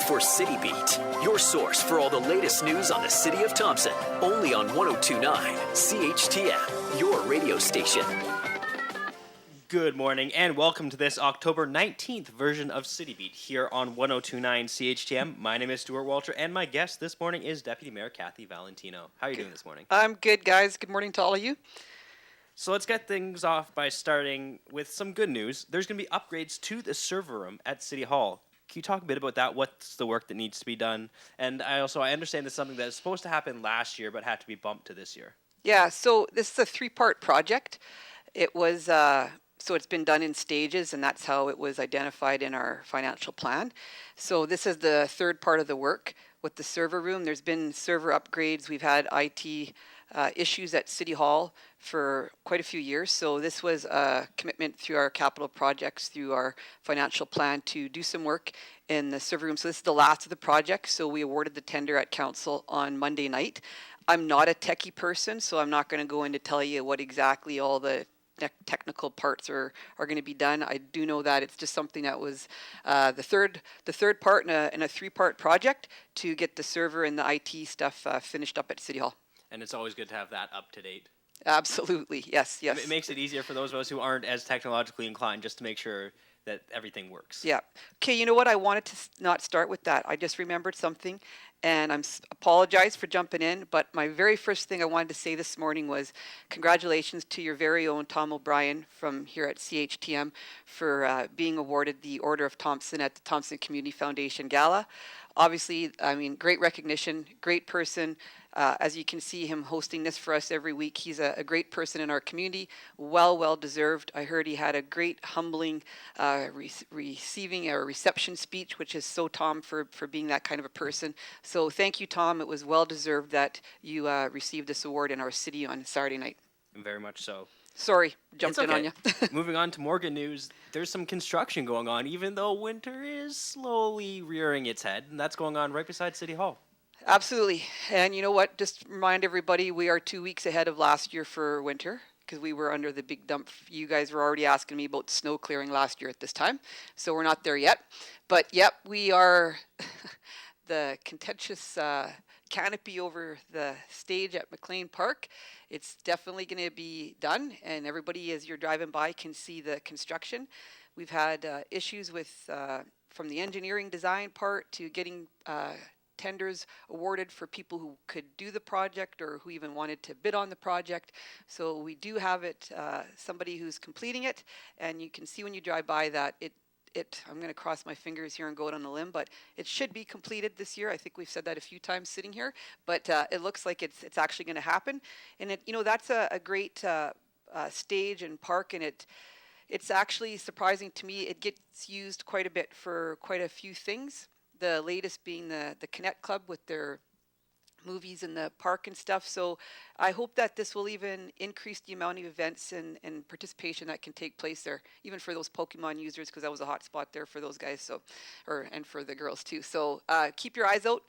for City Beat, your source for all the latest news on the City of Thompson. Only on 102.9 CHTM, your radio station. Good morning and welcome to this October 19th version of City Beat here on 102.9 CHTM. My name is Stuart Walter and my guest this morning is Deputy Mayor Kathy Valentino. How are you doing this morning? I'm good, guys. Good morning to all of you. So let's get things off by starting with some good news. There's going to be upgrades to the server room at City Hall. Can you talk a bit about that? What's the work that needs to be done? And I understand it's something that is supposed to happen last year but had to be bumped to this year. Yeah, so this is a three-part project. It was so it's been done in stages, and that's how it was identified in our financial plan. So this is the third part of the work with the server room. There's been server upgrades. We've had IT issues at City Hall for quite a few years. So this was a commitment through our capital projects, through our financial plan to do some work in the server room. So this is the last of the project. So we awarded the tender at council on Monday night. I'm not a techie person, so I'm not going to go in to tell you what exactly all the technical parts are going to be done. I do know that it's just something that was the third part in a three-part project to get the server and the IT stuff finished up at City Hall. And it's always good to have that up to date. Absolutely, yes. It makes it easier for those of us who aren't as technologically inclined just to make sure that everything works. Yeah. Okay, you know what? I wanted to not start with that. I just remembered something, and I apologize for jumping in, but my very first thing I wanted to say this morning was congratulations to your very own Tom O'Brien from here at CHTM for being awarded the Order of Thompson at the Thompson Community Foundation Gala. Obviously, I mean, great recognition, great person. As you can see him hosting this for us every week, he's a great person in our community, well deserved. I heard he had a great humbling reception speech, which is so Tom for being that kind of a person. So thank you, Tom. It was well deserved that you received this award in our city on Saturday night. Very much so. Sorry, jumped in on you. Moving on to more good news, there's some construction going on, even though winter is slowly rearing its head, and that's going on right beside City Hall. Absolutely. And you know what? Just remind everybody, we are 2 weeks ahead of last year for winter because we were under the big dump. You guys were already asking me about snow clearing last year at this time, so we're not there yet. But yep, we are the contentious canopy over the stage at McLean Park. It's definitely going to be done, and everybody, as you're driving by, can see the construction. We've had issues with from the engineering design part to getting tenders awarded for people who could do the project or who even wanted to bid on the project. So we do have it, somebody who's completing it, and you can see when you drive by that I'm going to cross my fingers here and go out on a limb, but it should be completed this year. I think we've said that a few times sitting here, but it looks like it's actually going to happen. And that's a great stage and park, and it's actually surprising to me. It gets used quite a bit for quite a few things. The latest being the Connect Club with their movies in the park and stuff. So I hope that this will even increase the amount of events and participation that can take place there, even for those Pokemon users, because that was a hot spot there for those guys. And for the girls too. So keep your eyes out.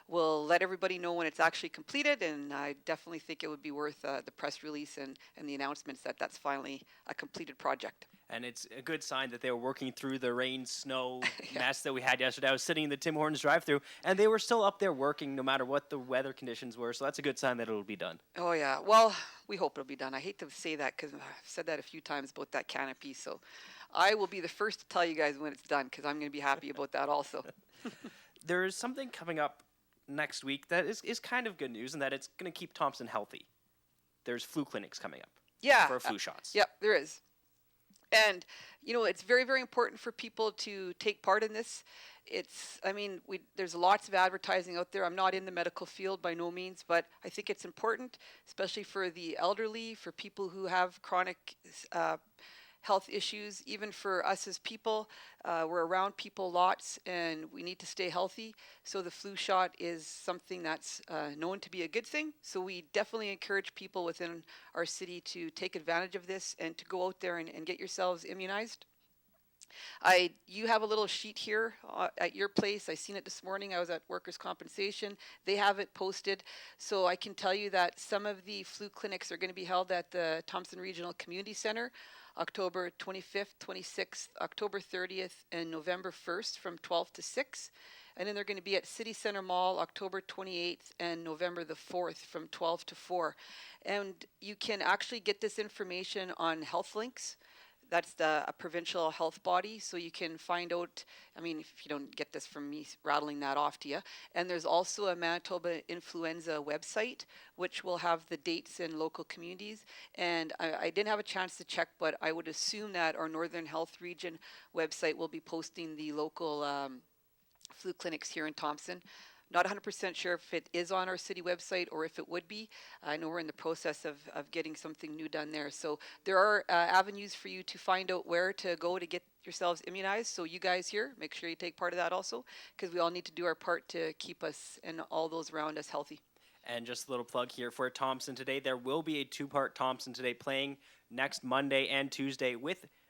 We'll let everybody know when it's actually completed, and I definitely think it would be worth the press release and the announcements that that's finally a completed project. And it's a good sign that they were working through the rain, snow mess that we had yesterday. I was sitting in the Tim Hortons drive-thru, and they were still up there working no matter what the weather conditions were. So that's a good sign that it'll be done. Oh, yeah. Well, we hope it'll be done. I hate to say that because I've said that a few times about that canopy. So I will be the first to tell you guys when it's done because I'm going to be happy about that also. There is something coming up next week that is kind of good news, and that it's going to keep Thompson healthy. There's flu clinics coming up. Yeah. For flu shots. Yep, there is. And, it's very, very important for people to take part in this. There's lots of advertising out there. I'm not in the medical field by no means, but I think it's important, especially for the elderly, for people who have chronic health issues, even for us as people. We're around people lots, and we need to stay healthy. So the flu shot is something that's known to be a good thing. So we definitely encourage people within our city to take advantage of this and to go out there and get yourselves immunized. You have a little sheet here at your place. I seen it this morning. I was at Workers' Compensation. They have it posted. So I can tell you that some of the flu clinics are going to be held at the Thompson Regional Community Center October 25th, 26th, October 30th, and November 1st from 12 to 6. And then they're going to be at City Center Mall October 28th and November the 4th from 12 to 4. And you can actually get this information on HealthLinks. That's a provincial health body, so you can find out. I mean, if you don't get this from me rattling that off to you. And there's also a Manitoba Influenza website, which will have the dates in local communities. And I didn't have a chance to check, but I would assume that our Northern Health Region website will be posting the local flu clinics here in Thompson. Not 100% sure if it is on our city website or if it would be. I know we're in the process of getting something new done there. So there are avenues for you to find out where to go to get yourselves immunized. So you guys here, make sure you take part of that also, because we all need to do our part to keep us and all those around us healthy. And just a little plug here for Thompson Today. There will be a two-part Thompson Today playing next Monday and Tuesday.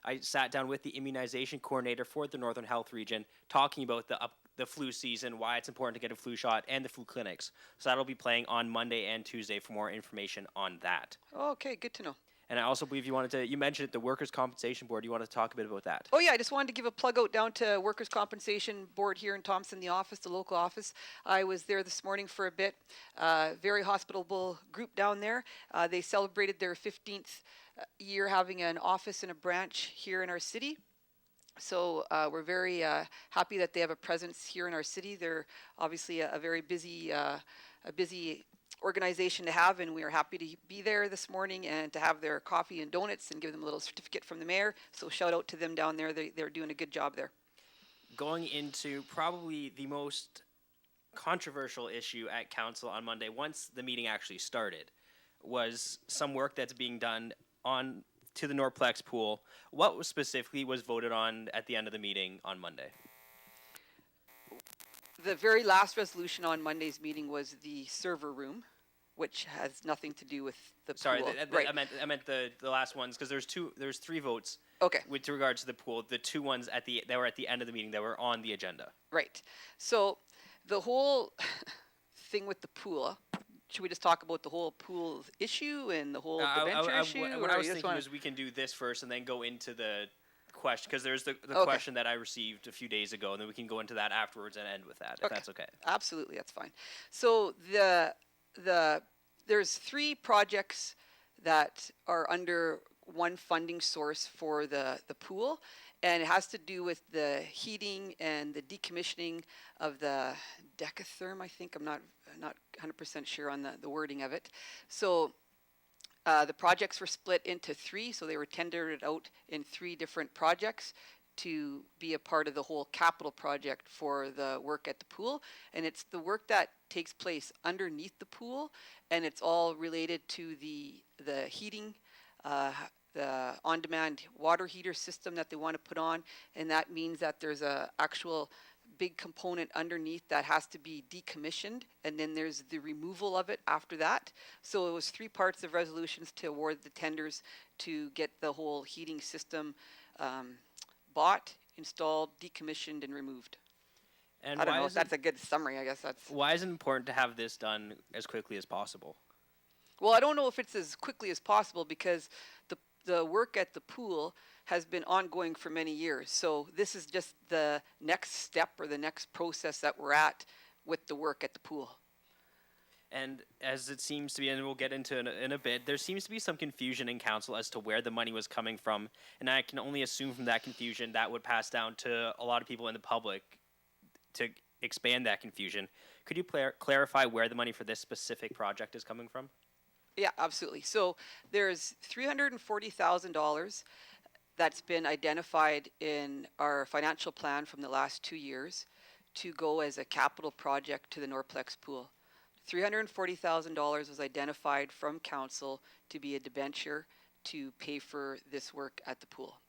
I sat down with the immunization coordinator for the Northern Health Region, talking about the flu season, why it's important to get a flu shot, and the flu clinics. So that'll be playing on Monday and Tuesday for more information on that. Okay, good to know. And I also believe you mentioned the Workers' Compensation Board. You want to talk a bit about that? Oh yeah, I just wanted to give a plug out down to Workers' Compensation Board here in Thompson, the office, the local office. I was there this morning for a bit. Very hospitable group down there. They celebrated their 15th year having an office and a branch here in our city. So we're very happy that they have a presence here in our city. They're obviously a very busy organization to have, and we are happy to be there this morning and to have their coffee and donuts and give them a little certificate from the mayor. So shout out to them down there. They're doing a good job there. Going into probably the most controversial issue at council on Monday, once the meeting actually started, was some work that's being done to the Norplex pool. What specifically was voted on at the end of the meeting on Monday? The very last resolution on Monday's meeting was the server room, which has nothing to do with the pool. Sorry, right. I meant the last ones, because there's three votes. Okay. With regards to the pool, the two ones that were at the end of the meeting that were on the agenda. Right. So the whole thing with the pool. Should we just talk about the whole pool issue and the whole debenture issue? What I was thinking was we can do this first and then go into the question, because there's the question that I received a few days ago, and then we can go into that afterwards and end with that, if that's okay. Absolutely, that's fine. So there's three projects that are under one funding source for the pool, and it has to do with the heating and the decommissioning of the decatherm, I think. I'm not 100% sure on the wording of it. So the projects were split into three, so they were tendered out in three different projects to be a part of the whole capital project for the work at the pool. And it's the work that takes place underneath the pool, and it's all related to the heating, the on-demand water heater system that they want to put on, and that means that there's a actual big component underneath that has to be decommissioned, and then there's the removal of it after that. So it was three parts of resolutions to award the tenders to get the whole heating system bought, installed, decommissioned, and removed. And I don't know if that's a good summary. I guess that's... Why is it important to have this done as quickly as possible? Well, I don't know if it's as quickly as possible, because the work at the pool has been ongoing for many years. So this is just the next step or the next process that we're at with the work at the pool. And as it seems to be, and we'll get into in a bit, there seems to be some confusion in council as to where the money was coming from. And I can only assume from that confusion that would pass down to a lot of people in the public to expand that confusion. Could you clarify where the money for this specific project is coming from? Yeah, absolutely. So there's $340,000 that's been identified in our financial plan from the last 2 years to go as a capital project to the Norplex pool. $340,000 was identified from council to be a debenture to pay for this work at the pool.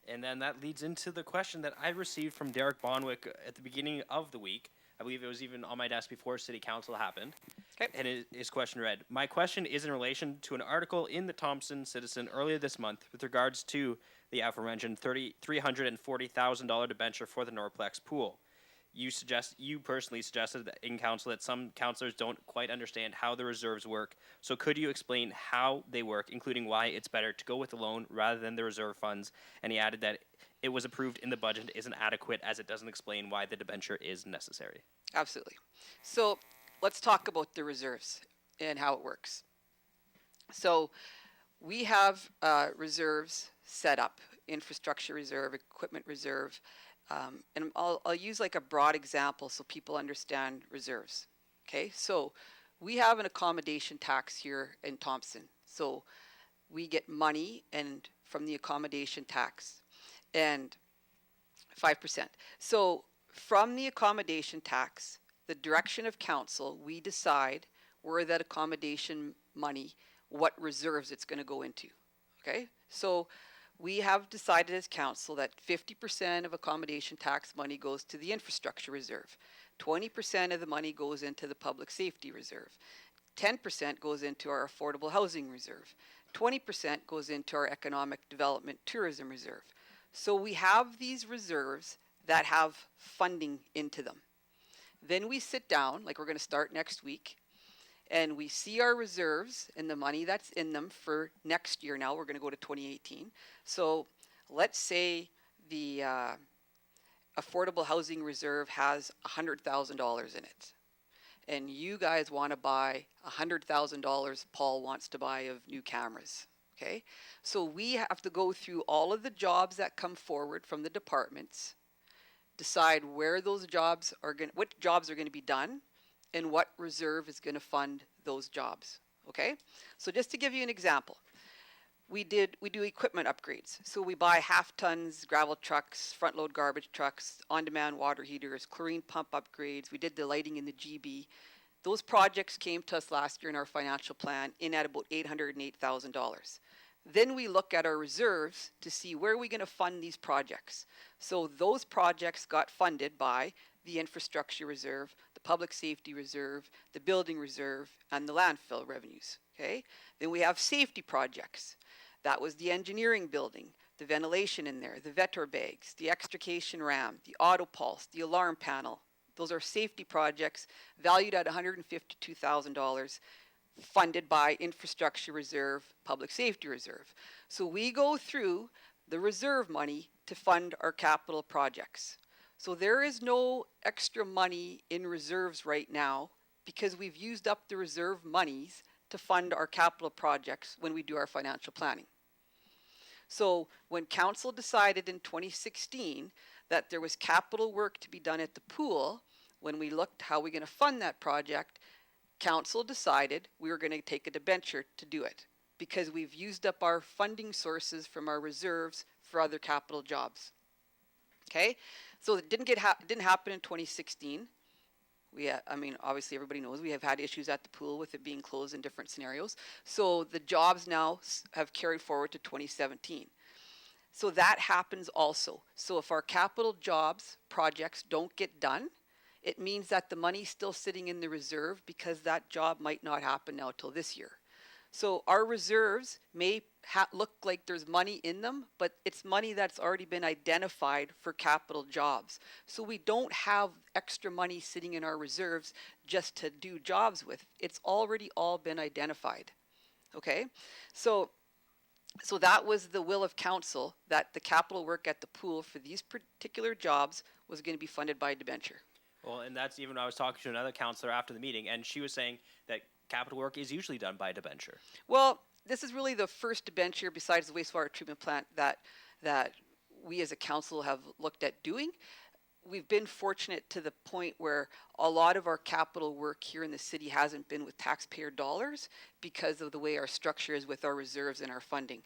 And then that leads into the question that I received from Derek Bonwick at the beginning of the week. I believe it was even on my desk before City Council happened. Okay. And his question read, "My question is in relation to an article in the Thompson Citizen earlier this month with regards to the aforementioned $340,000 debenture for the Norplex pool. you personally suggested that in council that some councillors don't quite understand how the reserves work. So could you explain how they work, including why it's better to go with the loan rather than the reserve funds? And he added that it was approved in the budget isn't adequate as it doesn't explain why the debenture is necessary. Absolutely. So let's talk about the reserves and how it works. So we have reserves set up, infrastructure reserve, equipment reserve, and I'll use like a broad example so people understand reserves. Okay, so we have an accommodation tax here in Thompson. So we get money and from the accommodation tax and 5%. So from the accommodation tax, the direction of council, we decide where that accommodation money, what reserves it's going to go into. Okay, so we have decided as council that 50% of accommodation tax money goes to the infrastructure reserve, 20% of the money goes into the public safety reserve, 10% goes into our affordable housing reserve, 20% goes into our economic development tourism reserve. So we have these reserves that have funding into them. Then we sit down, like we're going to start next week, and we see our reserves and the money that's in them for next year. Now we're going to go to 2018. So let's say the affordable housing reserve has $100,000 in it. And you guys want to buy $100,000 Paul wants to buy of new cameras. Okay, so we have to go through all of the jobs that come forward from the departments, decide where those jobs are going, what jobs are going to be done, and what reserve is going to fund those jobs. Okay, so just to give you an example, we do equipment upgrades. So we buy half tons gravel trucks, front load garbage trucks, on-demand water heaters, chlorine pump upgrades. We did the lighting in the GB. Those projects came to us last year in our financial plan in at about $808,000. Then we look at our reserves to see where are we going to fund these projects. So those projects got funded by the infrastructure reserve, the public safety reserve, the building reserve, and the landfill revenues. Okay. Then we have safety projects. That was the engineering building, the ventilation in there, the Vetor bags, the extrication ram, the auto pulse, the alarm panel. Those are safety projects valued at $152,000, funded by infrastructure reserve, public safety reserve. So we go through the reserve money to fund our capital projects. So there is no extra money in reserves right now because we've used up the reserve monies to fund our capital projects when we do our financial planning. So when council decided in 2016 that there was capital work to be done at the pool, when we looked how we're going to fund that project, council decided we were going to take a debenture to do it because we've used up our funding sources from our reserves for other capital jobs. Okay, so it didn't happen in 2016. I mean, obviously everybody knows we have had issues at the pool with it being closed in different scenarios. So the jobs now have carried forward to 2017. So that happens also. So if our capital jobs projects don't get done, it means that the money's still sitting in the reserve because that job might not happen now till this year. So our reserves may look like there's money in them, but it's money that's already been identified for capital jobs. So we don't have extra money sitting in our reserves just to do jobs with. It's already all been identified. Okay, so that was the will of council, that the capital work at the pool for these particular jobs was going to be funded by a debenture. Well, and that's even I was talking to another councillor after the meeting, and she was saying that capital work is usually done by a debenture. Well, this is really the first debenture besides the wastewater treatment plant that we as a council have looked at doing. We've been fortunate to the point where a lot of our capital work here in the city hasn't been with taxpayer dollars because of the way our structure is with our reserves and our funding.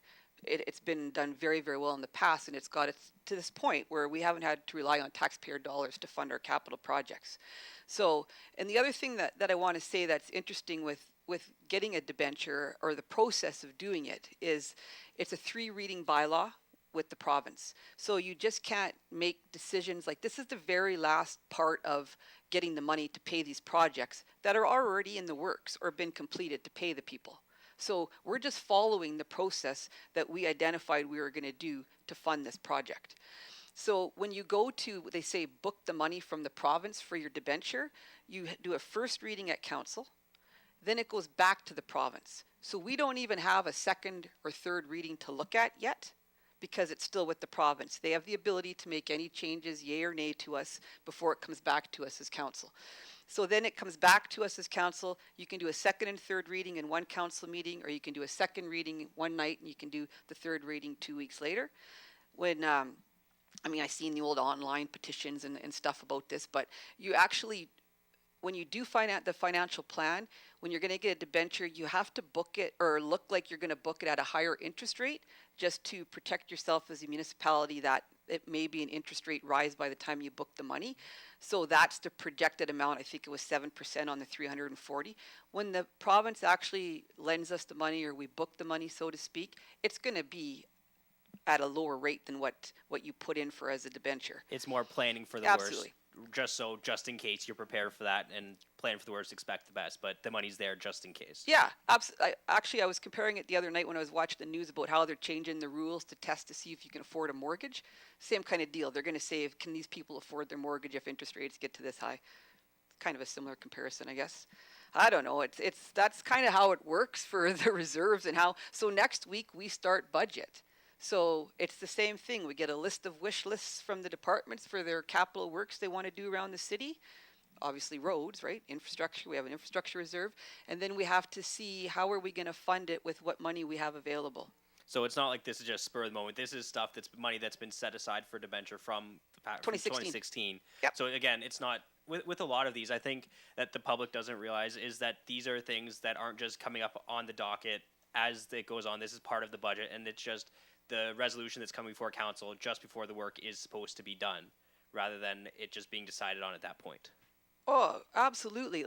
It's been done very, very well in the past, and it's got it to this point where we haven't had to rely on taxpayer dollars to fund our capital projects. So, and the other thing that I want to say that's interesting with getting a debenture or the process of doing it is it's a 3-reading bylaw with the province. So you just can't make decisions like this is the very last part of getting the money to pay these projects that are already in the works or been completed to pay the people. So we're just following the process that we identified we were going to do to fund this project. So when you go to, they say, book the money from the province for your debenture, you do a first reading at council, then it goes back to the province. So we don't even have a second or third reading to look at yet because it's still with the province. They have the ability to make any changes, yay or nay, to us before it comes back to us as council. So then it comes back to us as council. You can do a second and third reading in one council meeting, or you can do a second reading one night and you can do the third reading 2 weeks later. When, I've seen the old online petitions and stuff about this, but you actually, when you do the financial plan, when you're going to get a debenture, you have to book it or look like you're going to book it at a higher interest rate just to protect yourself as a municipality that it may be an interest rate rise by the time you book the money. So that's the projected amount. I think it was 7% on the 340. When the province actually lends us the money or we book the money, so to speak, it's going to be at a lower rate than what you put in for as a debenture. It's more planning for the Absolutely. worst. Just in case you're prepared for that, and plan for the worst, expect the best, but the money's there just in case. Yeah, actually, I was comparing it the other night when I was watching the news about how they're changing the rules to test to see if you can afford a mortgage. Same kind of deal. They're going to say, can these people afford their mortgage if interest rates get to this high? Kind of a similar comparison, I guess. I don't know. That's kind of how it works for the reserves and how. So next week we start budget. So it's the same thing. We get a list of wish lists from the departments for their capital works they want to do around the city. Obviously roads, right? Infrastructure. We have an infrastructure reserve. And then we have to see how are we going to fund it with what money we have available. So it's not like this is just spur of the moment. This is stuff that's money that's been set aside for debenture from 2016. Yep. So again, it's not with a lot of these. I think that the public doesn't realize is that these are things that aren't just coming up on the docket as it goes on. This is part of the budget, and it's just the resolution that's coming before council just before the work is supposed to be done, rather than it just being decided on at that point. Oh, absolutely.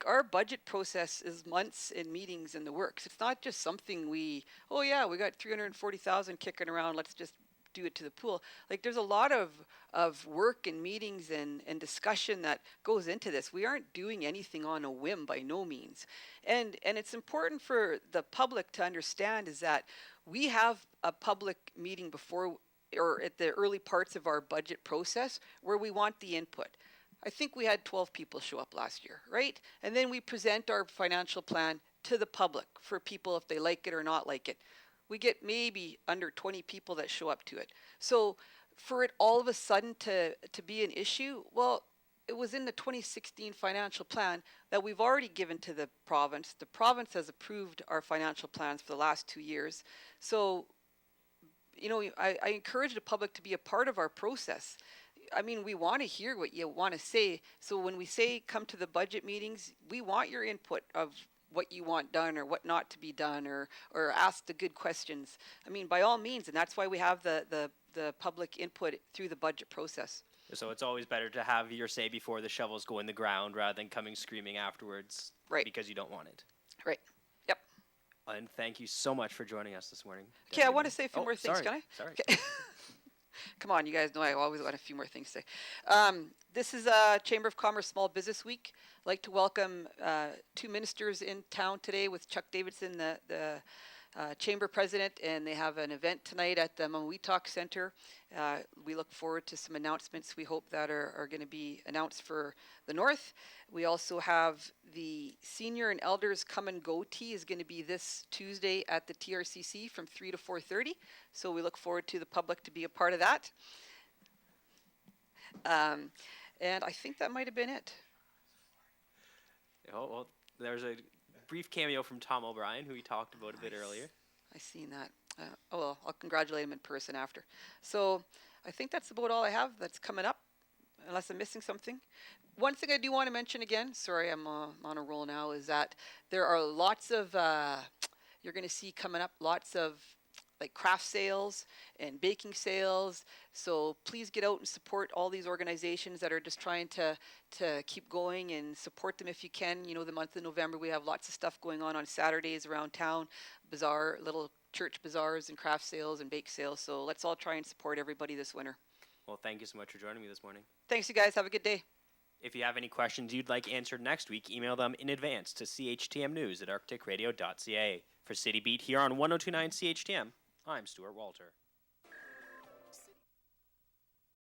Our budget process is months and meetings in the works. It's not just something we got 340,000 kicking around, let's just do it to the pool. There's a lot of work and meetings and discussion that goes into this. We aren't doing anything on a whim by no means. And it's important for the public to understand is that we have a public meeting before or at the early parts of our budget process where we want the input. I think we had 12 people show up last year, right? And then we present our financial plan to the public for people if they like it or not like it. We get maybe under 20 people that show up to it. So for it all of a sudden to be an issue, well, it was in the 2016 financial plan that we've already given to the province. The province has approved our financial plans for the last 2 years. So, I encourage the public to be a part of our process. We want to hear what you want to say. So when we say come to the budget meetings, we want your input of what you want done or what not to be done or ask the good questions. By all means, and that's why we have the public input through the budget process. So it's always better to have your say before the shovels go in the ground rather than coming screaming afterwards, right? Because you don't want it. Right. Yep. And thank you so much for joining us this morning. Okay, I want to say a few more things, sorry. can I? Sorry. Okay. Come on, you guys know I always want a few more things to say. This is Chamber of Commerce Small Business Week. I'd like to welcome 2 ministers in town today with Chuck Davidson, the Chamber President, and they have an event tonight at the Mamuitak Center. We look forward to some announcements we hope that are going to be announced for the North. We also have the Senior and Elders Come and Go Tea is going to be this Tuesday at the TRCC from 3 to 4:30. So we look forward to the public to be a part of that. And I think that might have been it. Oh, well, there's a brief cameo from Tom O'Brien, who we talked about a bit earlier. I seen that. Well, I'll congratulate him in person after. So I think that's about all I have that's coming up, unless I'm missing something. One thing I do want to mention again, sorry, I'm on a roll now, is that there are lots of, you're going to see coming up lots of craft sales and baking sales. So please get out and support all these organizations that are just trying to keep going, and support them if you can. The month of November, we have lots of stuff going on Saturdays around town, bazaar, little church bazaars and craft sales and bake sales. So let's all try and support everybody this winter. Well, thank you so much for joining me this morning. Thanks, you guys. Have a good day. If you have any questions you'd like answered next week, email them in advance to CHTMnews@arcticradio.ca. For City Beat here on 102.9 CHTM, I'm Stuart Walter.